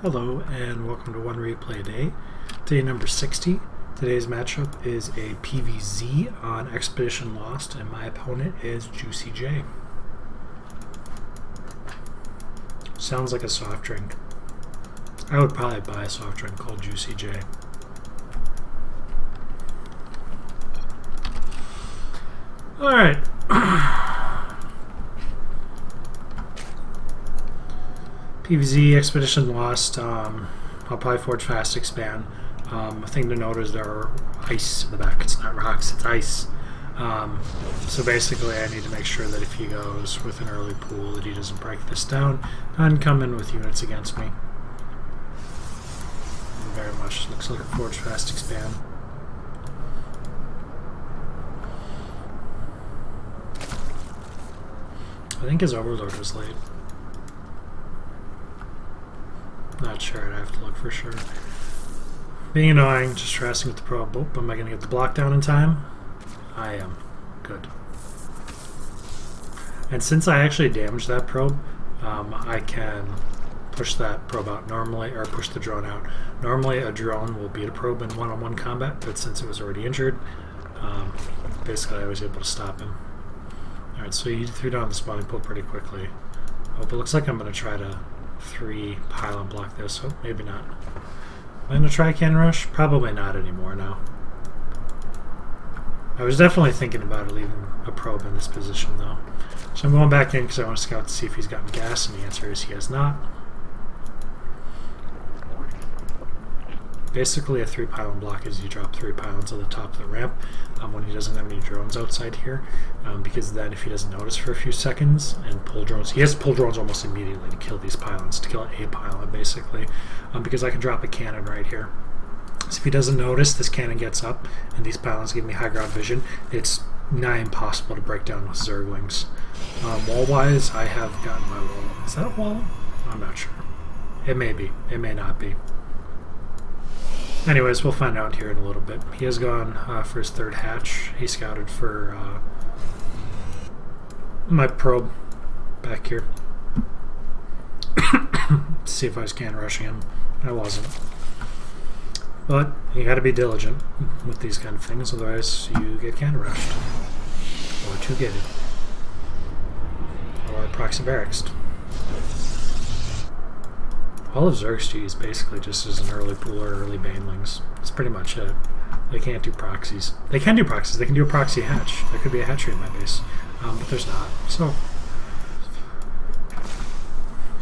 Hello and welcome to One Replay a Day. Day number 60. Today's matchup is a PVZ on Expedition Lost and my opponent is Juicy J. Sounds like a soft drink. I would probably buy a soft drink called Juicy J. Alright. PVZ, Expedition Lost, I'll probably Forge Fast expand. A thing to note is there are ice in the back. It's not rocks, it's ice. So basically I need to make sure that if he goes with an early pool that he doesn't break this down and come in with units against me. Very much looks like a Forge Fast expand. I think his Overlord was late. Not sure, I'd have to look for sure. Being annoying, just stressing with the probe. Oh, am I going to get the block down in time? I am. Good. And since I actually damaged that probe, I can push that probe out normally, or push the drone out. Normally a drone will beat a probe in one-on-one combat, but since it was already injured, basically I was able to stop him. Alright, so he threw down the spawning pool pretty quickly. Oh, but it looks like I'm going to try to 3 pylon block this. Oh, maybe not. Am I going to try cannon rush? Probably not anymore now. I was definitely thinking about leaving a probe in this position though. So I'm going back in because I want to scout to see if he's gotten gas, and the answer is he has not. Basically a 3 pylon block is you drop 3 pylons at the top of the ramp when he doesn't have any drones outside here, because then if he doesn't notice for a few seconds and pull drones, he has to pull drones almost immediately to kill these pylons, to kill a pylon basically, because I can drop a cannon right here. So if he doesn't notice, this cannon gets up and these pylons give me high ground vision. It's nigh impossible to break down with Zerglings. Wall-wise, I have gotten my wall. Is that a wall? I'm not sure. It may be. It may not be. Anyways, we'll find out here in a little bit. He has gone for his 3rd hatch. He scouted for my probe back here. See if I was cannon rushing him. I wasn't. But you gotta be diligent with these kind of things, otherwise you get cannon rushed. Or two-gated. Or proxy barracks. All of Xerxes is basically just as an early pool or early banelings. That's pretty much it. They can't do proxies. They can do proxies. They can do a proxy hatch. There could be a hatchery in my base. But there's not. So,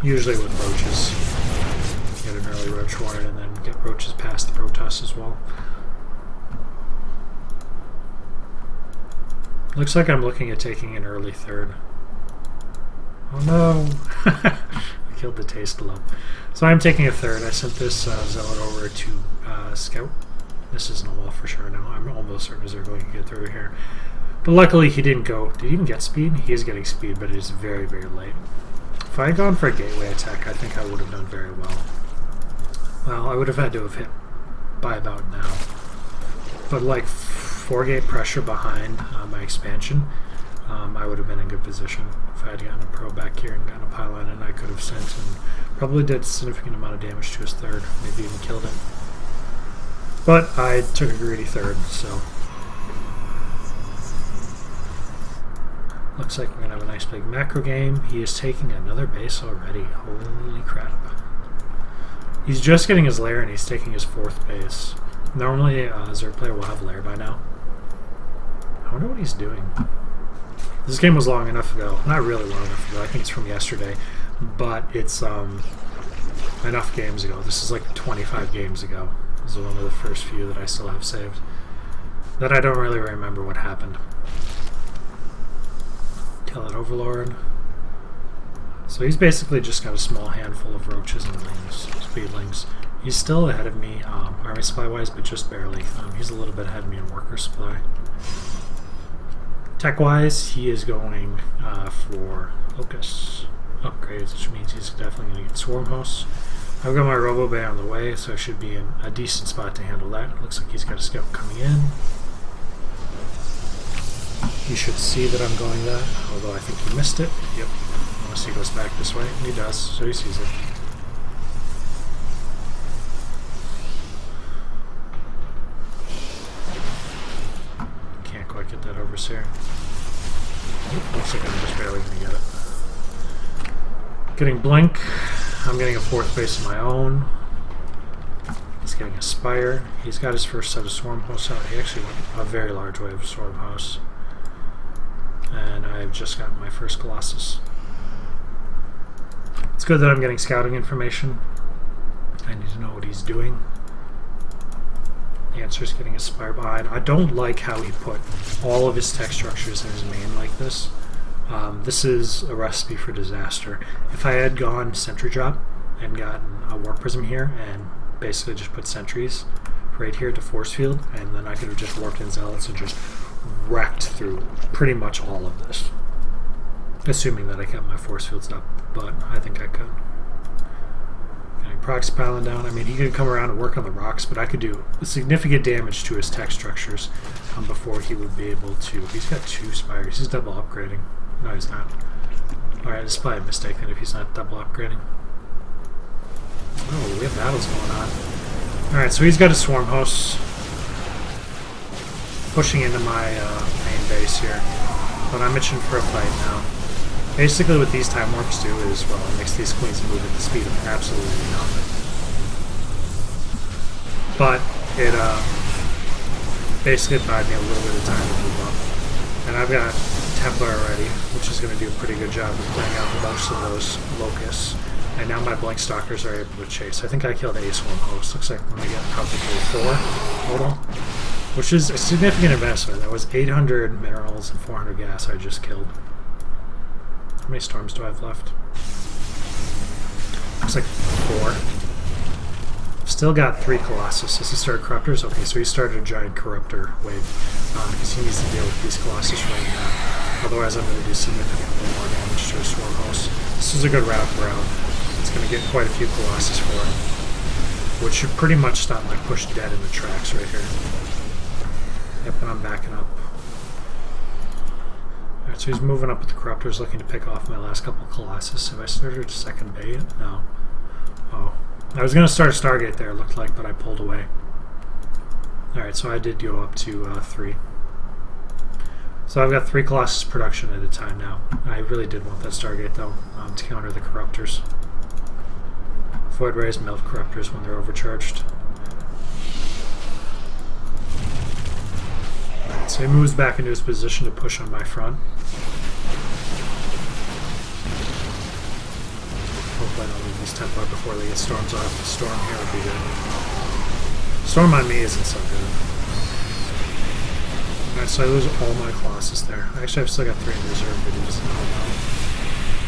usually with roaches, get an early roach warning and then get roaches past the Protoss as well. Looks like I'm looking at taking an early 3rd. Oh no! I killed the taste love. So I'm taking a 3rd. I sent this zealot over to scout. This isn't a wall for sure now. I'm almost certain they're going to get through here. But luckily he didn't go. Did he even get speed? He is getting speed, but it is very, very late. If I had gone for a gateway attack, I think I would have done very well. Well, I would have had to have hit by about now. But like 4-gate pressure behind my expansion, I would have been in good position. If I had gotten a probe back here and gotten a pylon, and I could have sent and probably did a significant amount of damage to his 3rd, maybe even killed him. But I took a greedy 3rd, so looks like we're going to have a nice big macro game. He is taking another base already. Holy crap. He's just getting his lair and he's taking his 4th base. Normally, Zerg player will have lair by now. I wonder what he's doing. This game was long enough ago. Not really long enough ago. I think it's from yesterday. But it's enough games ago. This is like 25 games ago. This is one of the first few that I still have saved. That I don't really remember what happened. Kill that Overlord. So he's basically just got a small handful of roaches and lings, speedlings. He's still ahead of me, army supply-wise, but just barely. He's a little bit ahead of me in worker supply. Tech-wise, he is going for Locust upgrades, which means he's definitely going to get Swarm Hosts. I've got my Robo Bay on the way, so I should be in a decent spot to handle that. It looks like he's got a scout coming in. He should see that I'm going that, although I think he missed it. Yep. Unless he goes back this way. He does, so he sees it. looks like I'm just barely going to get it. Getting Blink. I'm getting a 4th base of my own. He's getting a Spire. He's got his first set of Swarm Hosts out. He actually went a very large wave of Swarm Hosts. And I've just gotten my first Colossus. It's good that I'm getting scouting information. I need to know what he's doing. The answer is getting a Spire behind. I don't like how he put all of his tech structures in his main like this. This is a recipe for disaster. If I had gone Sentry Drop and gotten a Warp Prism here and basically just put sentries right here to Force Field, and then I could have just warped in Zealots and just wrecked through pretty much all of this. Assuming that I kept my Force Fields up, but I think I could. Getting Proxy Pylon down. I mean, he could come around and work on the rocks, but I could do significant damage to his tech structures before he would be able to. He's got 2 Spires. He's double upgrading. No, he's not. Alright, it's probably a mistake then if he's not double upgrading. Oh, we have battles going on. Alright, so he's got a Swarm Host pushing into my main base here. But I'm itching for a fight now. Basically what these Time Warps do is, well, it makes these Queens move at the speed of absolutely nothing. But it basically buyed me a little bit of time to move up. And I've got Templar already, which is going to do a pretty good job of clearing out most of those Locusts. And now my Blink Stalkers are able to chase. I think I killed a Swarm Host. Looks like I'm going to get probably 4 total, which is a significant investment. That was 800 minerals and 400 gas I just killed. How many storms do I have left? Looks like 4. Still got 3 Colossus. Does he start Corruptors? Okay, so he started a giant Corruptor wave because he needs to deal with these Colossus right now. Otherwise, I'm going to do significantly more damage to his Swarm Host. This is a good route for out. It's going to get quite a few Colossus for him, which should pretty much stop my push dead in the tracks right here. Yep, and I'm backing up. Alright, so he's moving up with the Corruptors, looking to pick off my last couple Colossus. Have I started a second bay yet? No. Oh. I was going to start a Stargate there, it looked like, but I pulled away. Alright, so I did go up to 3. So I've got 3 Colossus production at a time now. I really did want that Stargate, though, to counter the Corruptors. Void Rays melt Corruptors when they're overcharged. Alright, so he moves back into his position to push on my front. Hope I don't leave these Templar before they get storms off. The storm here would be good. Storm on me isn't so good. Alright, so I lose all my Colossus there. Actually, I've still got 3 in reserve for these.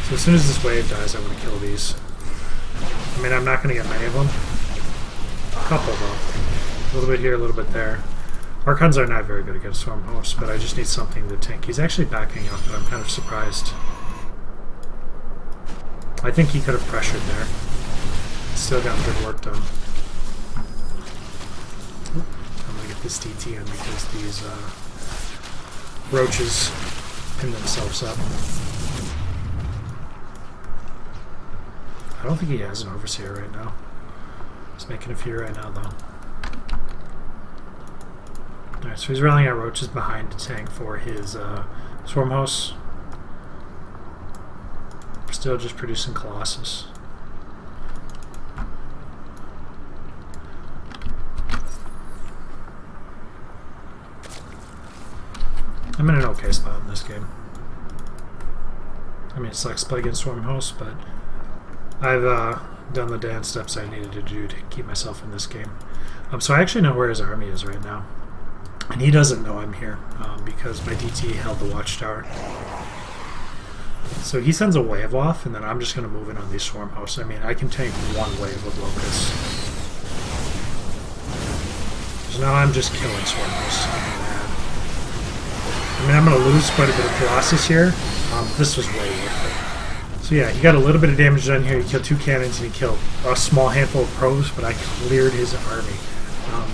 So as soon as this wave dies, I want to kill these. I mean, I'm not going to get many of them. A couple, though. A little bit here, a little bit there. Archons are not very good against Swarm Hosts, but I just need something to tank. He's actually backing up, but I'm kind of surprised. I think he could have pressured there. Still got good work done. I'm going to get this DT in because these roaches pin themselves up. I don't think he has an Overseer right now. He's making a few right now, though. Alright, so he's rallying out roaches behind to tank for his Swarm Hosts. Still just producing Colossus. I'm in an okay spot in this game. I mean, it sucks to play against Swarm Hosts, but I've done the dance steps I needed to do to keep myself in this game. So I actually know where his army is right now. And he doesn't know I'm here because my DT held the Watchtower. So he sends a wave off, and then I'm just going to move in on these Swarm Hosts. I mean, I can tank 1 wave of Locusts. So now I'm just killing Swarm Hosts. I mean, I'm going to lose quite a bit of Colossus here. This was way worth it. So yeah, he got a little bit of damage done here. He killed 2 cannons, and he killed a small handful of probes, but I cleared his army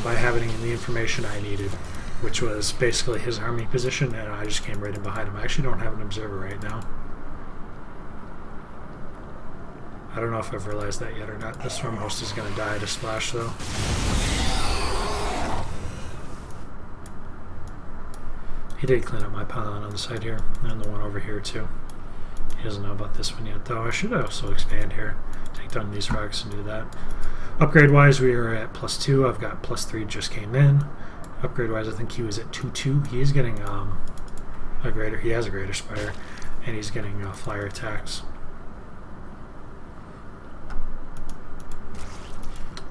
by having the information I needed, which was basically his army position, and I just came right in behind him. I actually don't have an observer right now. I don't know if I've realized that yet or not. The Swarm Host is going to die to splash, though. He did clean up my pylon on the side here, and the one over here too. He doesn't know about this one yet, though. I should also expand here, take down these rocks and do that. Upgrade-wise, we are at +2. I've got +3 just came in. Upgrade-wise, I think he was at 2-2. He is getting a greater. He has a greater spire, and he's getting flyer attacks,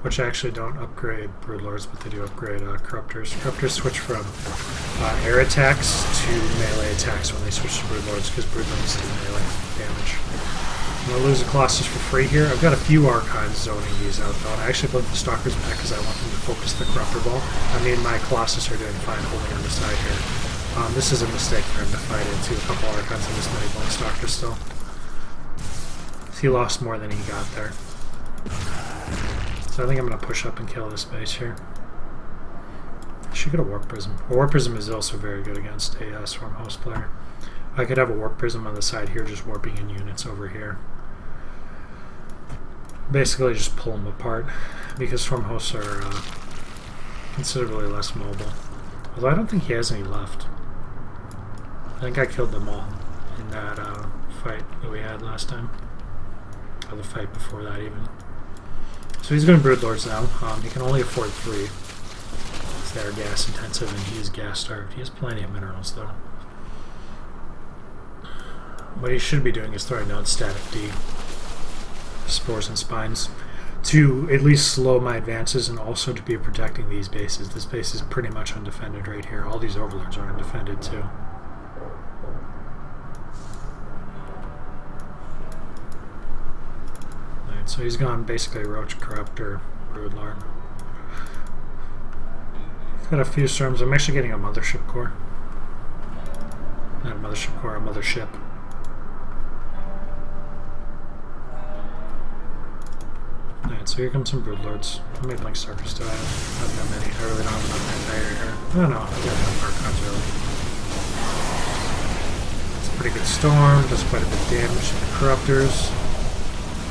which actually don't upgrade Broodlords, but they do upgrade Corruptors. Corruptors switch from air attacks to melee attacks when they switch to Broodlords, because Broodlords do melee damage. I'm going to lose a Colossus for free here. I've got a few Archons zoning these out, though. And I actually put the Stalkers back because I want them to focus the Corruptor Ball. I mean, my Colossus are doing fine holding on the side here. This is a mistake for him to fight into a couple Archons and this many Blank Stalkers still. He lost more than he got there. So I think I'm going to push up and kill this base here. I should get a Warp Prism. A Warp Prism is also very good against a Swarm Host player. I could have a Warp Prism on the side here, just warping in units over here. Basically just pull them apart, because Swarm Hosts are considerably less mobile. Although I don't think he has any left. I think I killed them all in that fight that we had last time. Or the fight before that even. So he's going to Broodlords now. He can only afford 3. They are gas intensive and he is gas starved. He has plenty of minerals though. What he should be doing is throwing down Static D, Spores and Spines, to at least slow my advances and also to be protecting these bases. This base is pretty much undefended right here. All these Overlords are undefended too. Alright, so he's gone basically Roach, Corruptor, Broodlord. Got a few storms. I'm actually getting a Mothership Core. Not a Mothership Core, a Mothership. Alright, so here comes some Broodlords. How many Blank Stalkers do I have? Not that many. I really don't have enough Empire here. Oh no, I've got enough Archons really. It's a pretty good storm, does quite a bit of damage to the Corruptors.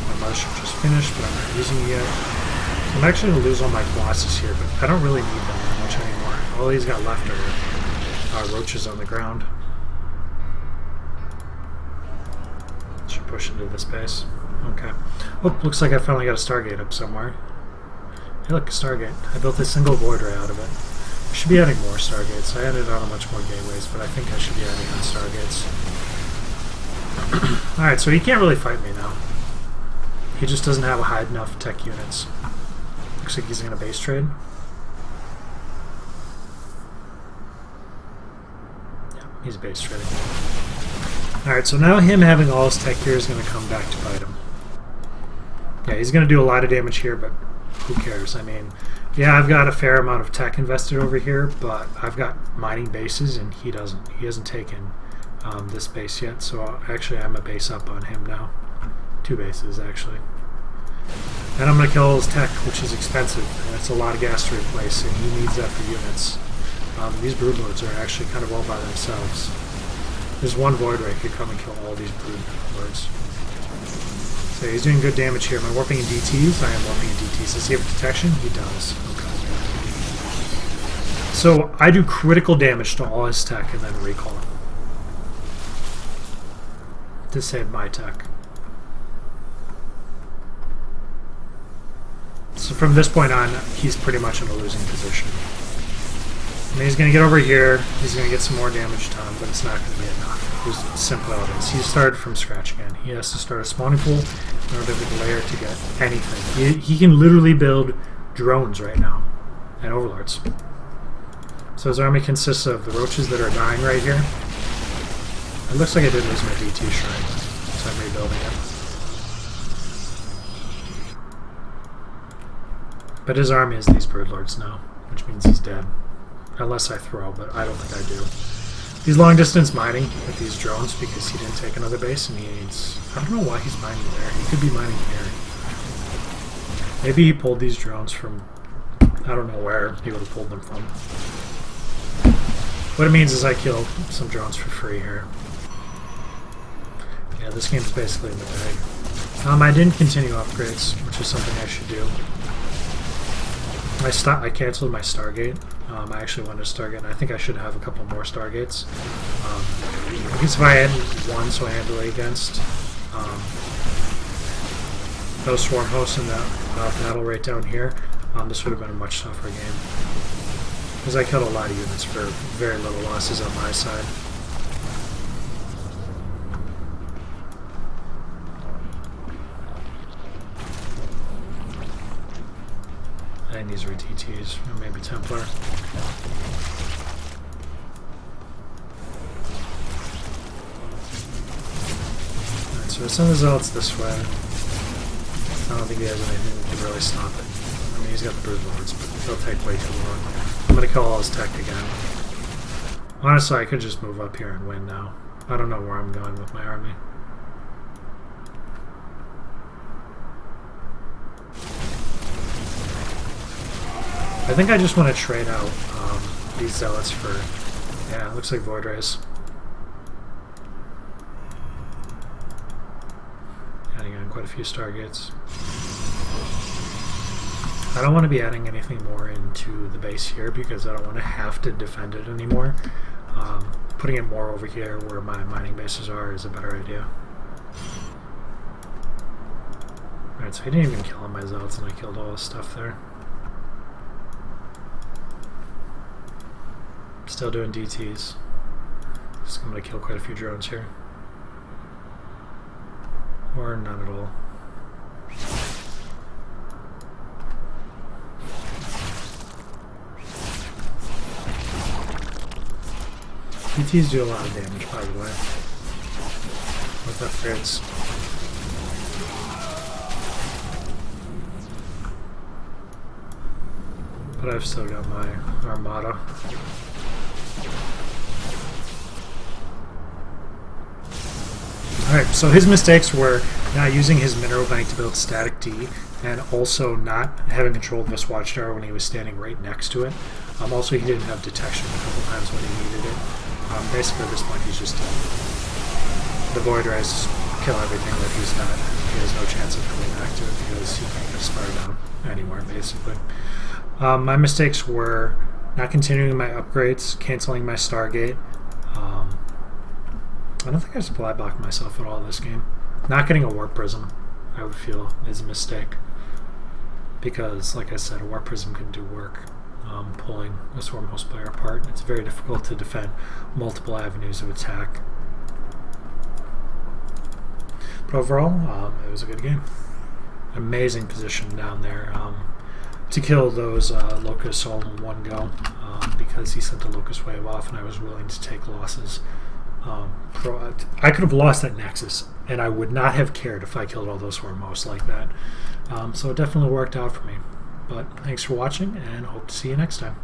My Mothership just finished, but I'm not using it yet. So I'm actually going to lose all my Colossus here, but I don't really need them that much anymore. All he's got left are Roaches on the ground. Should push into this base. Okay. Oh, looks like I finally got a Stargate up somewhere. Hey look, a Stargate. I built a single Void Ray out of it. I should be adding more Stargates. I added on a bunch more gateways, but I think I should be adding on Stargates. Alright, so he can't really fight me now. He just doesn't have high enough tech units. Looks like he's going to base trade. Yeah, he's base trading. Alright, so now him having all his tech here is going to come back to bite him. Yeah, he's going to do a lot of damage here, but who cares? I mean, yeah, I've got a fair amount of tech invested over here, but I've got mining bases, and he doesn't. He hasn't taken this base yet, so actually I'm a base up on him now. 2 bases, actually. And I'm going to kill his tech, which is expensive, and it's a lot of gas to replace, and he needs that for units. These Broodlords are actually kind of all by themselves. There's one Void Ray could come and kill all these Broodlords. So he's doing good damage here. Am I warping in DTs? I am warping in DTs. Does he have detection? He does. Okay. So I do critical damage to all his tech and then recall him to save my tech. So from this point on, he's pretty much in a losing position. I mean, he's going to get over here, he's going to get some more damage done, but it's not going to be enough. It's simply how it is. He started from scratch again. He has to start a spawning pool in order to layer to get anything. He can literally build drones right now, and Overlords. So his army consists of the Roaches that are dying right here. It looks like I did lose my DT Shrine, so I'm rebuilding it. But his army is these Broodlords now, which means he's dead. Unless I throw, but I don't think I do. He's long distance mining with these drones because he didn't take another base and he needs... I don't know why he's mining there. He could be mining here. Maybe he pulled these drones from... I don't know where he would have pulled them from. What it means is I killed some drones for free here. Yeah, this game's basically in the bag. I didn't continue upgrades, which is something I should do. I canceled my Stargate. I actually wanted a Stargate, and I think I should have a couple more Stargates. I guess if I had one so handily against those Swarm Hosts in that battle right down here, this would have been a much tougher game. Because I killed a lot of units for very little losses on my side. I think these were DTs, or maybe Templar. Alright, so send the Zealots this way. I don't think he has anything that can really stop it. I mean, he's got the Brood Lords, but they'll take way too long. I'm gonna kill all his tech again. Honestly, I could just move up here and win now. I don't know where I'm going with my army. I think I just want to trade out these Zealots for... Yeah, it looks like Void Rays. Adding on quite a few Stargates. I don't want to be adding anything more into the base here because I don't want to have to defend it anymore. Putting it more over here where my mining bases are is a better idea. Alright, so I didn't even kill all my Zealots and I killed all his stuff there. Still doing DTs. Just going to kill quite a few drones here. Or none at all. DTs do a lot of damage, by the way. With upgrades. But I've still got my Armada. Alright, so his mistakes were not using his Mineral Bank to build static D, and also not having control of this Watchtower when he was standing right next to it. Also, he didn't have detection a couple times when he needed it. Basically, at this point, he's just the Void Rays kill everything that he's not. He has no chance of coming back to it because he can't get Spire down anywhere, basically. My mistakes were not continuing my upgrades, canceling my Stargate. I don't think I supply blocked myself at all this game. Not getting a Warp Prism, I would feel, is a mistake. Because, like I said, a Warp Prism can do work. Pulling a Swarm Host player apart. It's very difficult to defend multiple avenues of attack. But overall, it was a good game. Amazing position down there to kill those Locusts all in one go because he sent the Locust Wave off and I was willing to take losses. I could have lost that Nexus and I would not have cared if I killed all those Swarm Hosts like that. So it definitely worked out for me. But thanks for watching, and hope to see you next time.